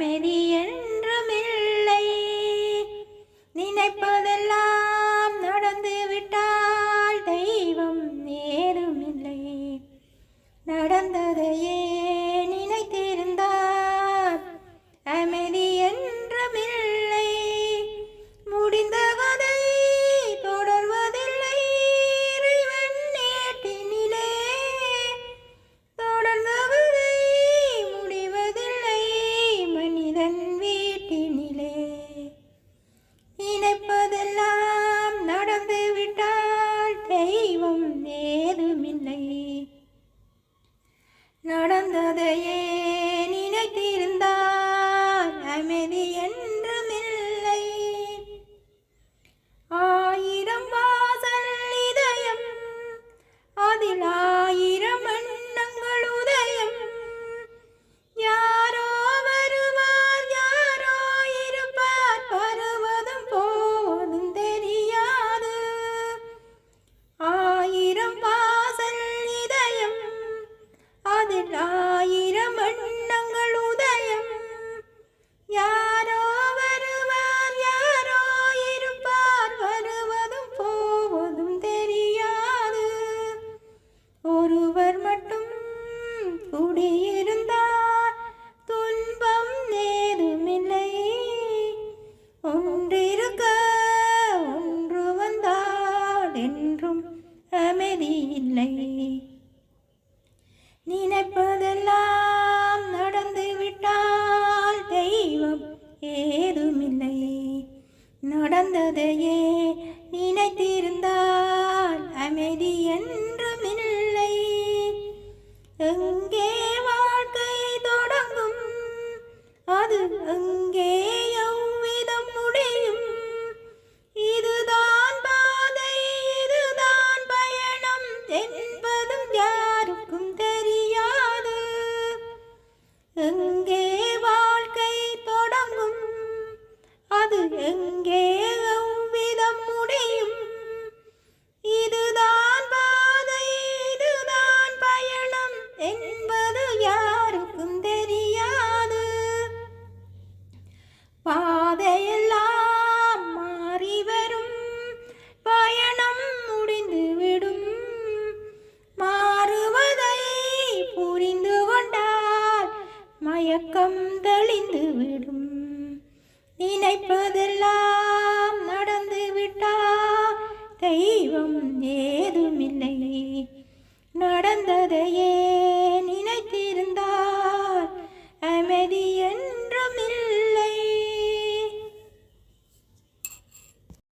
அமைதி என்றுமில்லை. நினைப்பதெல்லாம் நடந்து விட்டால் தெய்வம் ஏதுமில்லை. நடந்ததையே நினைத்திருந்தால் அமைதி என்றுமில்லை. முடிந்த கதை தொடர்வதில்லை இறைவன் ஏட்டினிலே. தொடர்ந்த கதை முடிவதில்லை மனிதன் வீட்டினிலே. நினைப்பதெல்லாம் நடந்து விட்டால் தெய்வம் ஏதுமில்லை. நடந்ததையே நினைத்திருந்தால் அமைதி என்றுமில்லை. ஆயிரம் வாசல் இதயம், அதில் ஆயிரம் எண்ணங்கள் உதயம். யாரோ வருவார், யாரோ இருப்பார், வருவதும் போவதும் தெரியாது. ஆயிரம் வாசல் இதயம், அதில் ஆயிரம் எண்ணங்கள் உதயம். யாரோ வருவார், யாரோ இருப்பார், வருவதும் போவதும் தெரியாது. ஒருவர் மட்டும் குடியிருந்தார் துன்பம் ஏதுமில்லை. ஒன்றிருக்க ஒன்று வந்தால் என்றும் அமைதி இல்லை. நினைப்பதெல்லாம் நடந்து விட்டால் தெய்வம் ஏதுமில்லை. நடந்ததையே நினைத்திருந்தால் அமைதி என்றுமில்லை. எங்கே வாழ்க்கை தொடங்கும், அது எங்கே எவ்விதம் முடியும். இதுதான் பாதை, இதுதான் பயணம் என்பதும் யாருக்கும் தெரியாது. எங்கே வாழ்க்கை தொடங்கும், அது எங்கே எவ்விதம் முடியும். இதுதான் பாதை, இதுதான் பயணம் என்பது யாருக்கும் தெரியாது. பாதையெல்லாம் மாறி வரும், பயணம் முடிந்துவிடும். மாறுவதை புரிந்து கொண்டால் மயக்கம் தெளிந்துவிடும். நினைப்பதெல்லாம் நடந்து விட்டால் தெய்வம் ஏதுமில்லை. நடந்ததையே